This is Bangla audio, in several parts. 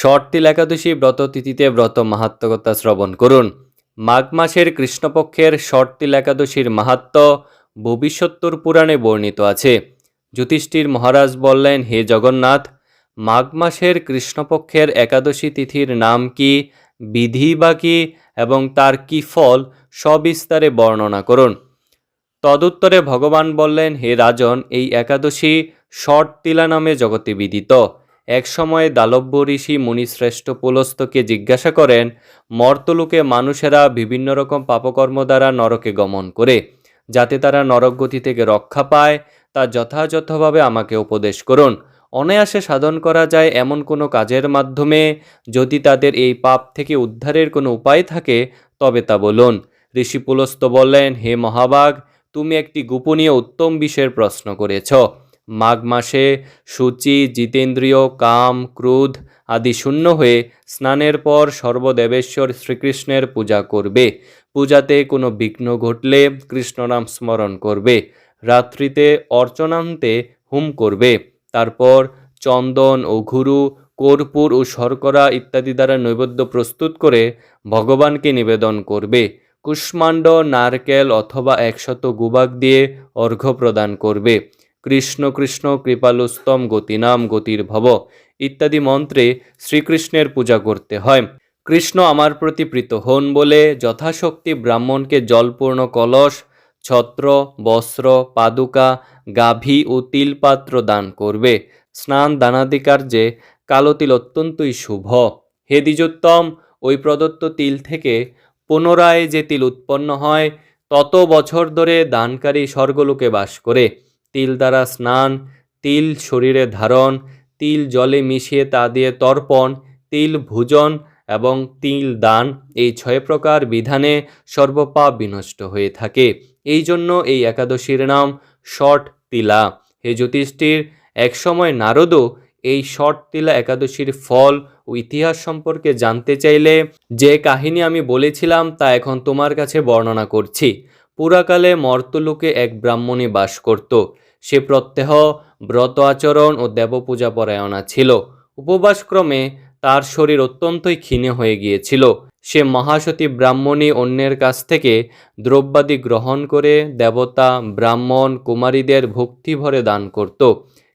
শর্তিল একাদশী ব্রত তিথিতে ব্রত মাহাত্ম্য কথা শ্রবণ করুন। মাঘ মাসের কৃষ্ণপক্ষের শর্তিল একাদশীর মাহাত্ম্য ভবিষ্যত্তর পুরাণে বর্ণিত আছে। যুধিষ্ঠির মহারাজ বললেন, হে জগন্নাথ, মাঘ মাসের কৃষ্ণপক্ষের একাদশী তিথির নাম কি, বিধি বা কি এবং তার কি ফল সবিস্তারে বর্ণনা করুন। তদুত্তরে ভগবান বললেন, হে রাজন, এই একাদশী শর্তিলা নামে জগতে বিদিত। এক সময় দালব্য ঋষি মুনিশ্রেষ্ঠ পুলস্তকে জিজ্ঞাসা করেন, মর্তলোকে মানুষেরা বিভিন্ন রকম পাপকর্ম দ্বারা নরকে গমন করে, যাতে তারা নরকগতি থেকে রক্ষা পায় তা যথাযথভাবে আমাকে উপদেশ করুন। অনায়াসে সাধন করা যায় এমন কোনো কাজের মাধ্যমে যদি তাদের এই পাপ থেকে উদ্ধারের কোনো উপায় থাকে তবে তা বলুন। ঋষি পুলস্ত বললেন, হে মহাভাগ, তুমি একটি গোপনীয় উত্তম বিষয়ের প্রশ্ন করেছ। মাঘ মাসে শুচি, জিতেন্দ্রিয়, কাম, ক্রোধ আদি শূন্য হয়ে স্নানের পর সর্বদেবেশ্বর শ্রীকৃষ্ণের পূজা করবে। পূজাতে কোনো বিঘ্ন ঘটলে কৃষ্ণনাম স্মরণ করবে। রাত্রিতে অর্চনান্তে হোম করবে। তারপর চন্দন ও ঘুরু, কর্পূর ও শর্করা ইত্যাদি দ্বারা নৈবেদ্য প্রস্তুত করে ভগবানকে নিবেদন করবে। কুষ্মাণ্ড, নারকেল অথবা 100 গুবাক দিয়ে অর্ঘ্য প্রদান করবে। কৃষ্ণ কৃষ্ণ কৃপালুস্তম গতিনাম গতির ভব ইত্যাদি মন্ত্রে শ্রীকৃষ্ণের পূজা করতে হয়। কৃষ্ণ আমার প্রতি প্রীত হন বলে যথাশক্তি ব্রাহ্মণকে জলপূর্ণ কলস, ছত্র, বস্ত্র, পাদুকা, গাভী ও তিলপাত্র দান করবে। স্নান দানাদি কার্যে কালো তিল অত্যন্তই শুভ। হে দ্বিজোত্তম, ওই প্রদত্ত তিল থেকে পুনরায় যে তিল উৎপন্ন হয় তত বছর ধরে দানকারী স্বর্গলোকে বাস করে। তিল দ্বারা স্নান, তিল শরীরে ধারণ, তিল জলে মিশিয়ে তা দিয়ে তর্পণ, তিল ভোজন এবং তিল দান, এই 6 প্রকার বিধানে সর্বপাপ বিনষ্ট হয়ে থাকে। এই জন্য এই একাদশীর নাম শট তিলা। হে যুধিষ্ঠির, এক সময় নারদও এই শট তিলা একাদশীর ফল ও ইতিহাস সম্পর্কে জানতে চাইলে যে কাহিনী আমি বলেছিলাম তা এখন তোমার কাছে বর্ণনা করছি। পুরাকালে মর্তলোকে এক ব্রাহ্মণী বাস করত। সে প্রত্যহ ব্রত আচরণ ও দেবপূজা পরায়ণা ছিল। উপবাসক্রমে তার শরীর অত্যন্তই ক্ষীণ হয়ে গিয়েছিল। সে মহাসতী ব্রাহ্মণী অন্যের কাছ থেকে দ্রব্যাদি গ্রহণ করে দেবতা, ব্রাহ্মণ, কুমারীদের ভক্তি ভরে দান করত,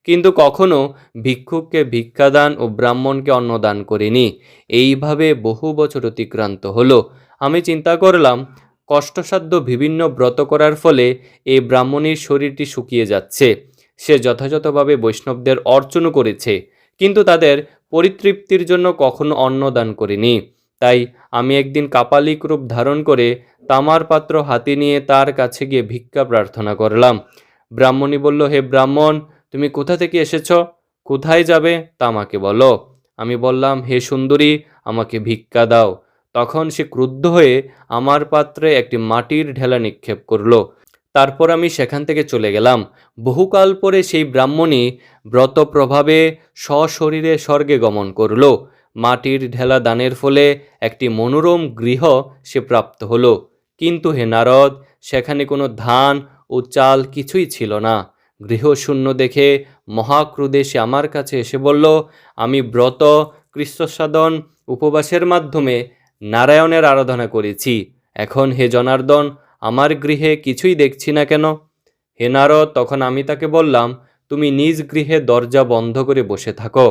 কিন্তু কখনো ভিক্ষুককে ভিক্ষাদান ও ব্রাহ্মণকে অন্নদান করেনি। এইভাবে বহু বছর অতিক্রান্ত হলো। আমি চিন্তা করলাম, কষ্টসাধ্য বিভিন্ন ব্রত করার ফলে এই ব্রাহ্মণীর শরীরটি শুকিয়ে যাচ্ছে। সে যথাযথভাবে বৈষ্ণবদের অর্চনও করেছে, কিন্তু তাদের পরিতৃপ্তির জন্য কখনো অন্নদান করেনি। তাই আমি একদিন কাপালিক রূপ ধারণ করে তামার পাত্র হাতে নিয়ে তার কাছে গিয়ে ভিক্ষা প্রার্থনা করলাম। ব্রাহ্মণী বলল, হে ব্রাহ্মণ, তুমি কোথা থেকে এসেছ, কোথায় যাবে তা আমাকে বলো। আমি বললাম, হে সুন্দরী, আমাকে ভিক্ষা দাও। তখন সে ক্রুদ্ধ হয়ে আমার পাত্রে একটি মাটির ঢেলা নিক্ষেপ করলো। তারপর আমি সেখান থেকে চলে গেলাম। বহুকাল পরে সেই ব্রাহ্মণী ব্রত প্রভাবে সশরীরে স্বর্গে গমন করল। মাটির ঢেলা দানের ফলে একটি মনোরম গৃহ সে প্রাপ্ত হলো। কিন্তু হে নারদ, সেখানে কোনো ধান ও চাল কিছুই ছিল না। গৃহশূন্য দেখে মহাক্রোধে সে আমার কাছে এসে বলল, আমি ব্রত, কৃষ্ণসাধন, উপবাসের মাধ্যমে নারায়ণের আরাধনা করেছি। এখন হে জনার্দন, আমার গৃহে কিছুই দেখছি না কেন? হে নারদ, তখন আমি তাকে বললাম, তুমি নিজ গৃহে দরজা বন্ধ করে বসে থাকো।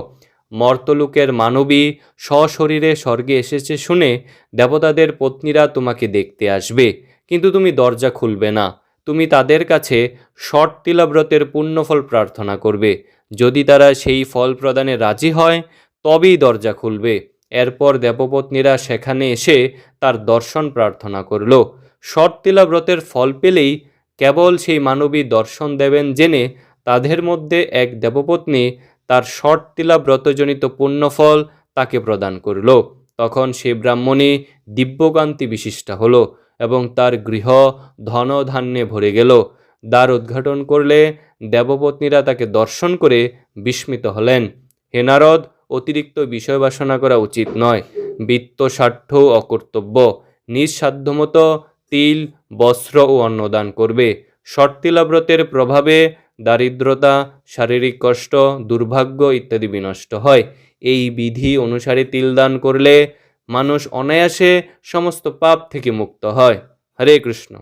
মর্তলোকের মানবী সশরীরে স্বর্গে এসেছে শুনে দেবতাদের পত্নীরা তোমাকে দেখতে আসবে, কিন্তু তুমি দরজা খুলবে না। তুমি তাদের কাছে শর্তিলা ব্রতের পুণ্যফল প্রার্থনা করবে। যদি তারা সেই ফল প্রদানে রাজি হয় তবেই দরজা খুলবে। এরপর দেবপত্নীরা সেখানে এসে তার দর্শন প্রার্থনা করল। শর্তিলা ব্রতের ফল পেলেই কেবল সেই মানবী দর্শন দেবেন জেনে তাদের মধ্যে এক দেবপত্নী তার শর্তিলা ব্রতজনিত পুণ্যফল তাকে প্রদান করল। তখন সে ব্রাহ্মণী দিব্যকান্তি বিশিষ্টা হলো এবং তার গৃহ ধন ধান্যে ভরে গেল। দ্বার উদ্ঘাটন করলে দেবপত্নীরা তাকে দর্শন করে বিস্মিত হলেন। হে নারদ, অতিরিক্ত বিষয় বাসনা করা উচিত নয়। বিত্ত স্বার্থ অকর্তব্য। নিজ সাধ্যমতো তিল, বস্ত্র ও অন্নদান করবে। শর্তিলা ব্রতের প্রভাবে দারিদ্রতা, শারীরিক কষ্ট, দুর্ভাগ্য ইত্যাদি বিনষ্ট হয়। এই বিধি অনুসারে তিলদান করলে মানুষ অনায়াসে সমস্ত পাপ থেকে মুক্ত হয়। হরে কৃষ্ণ।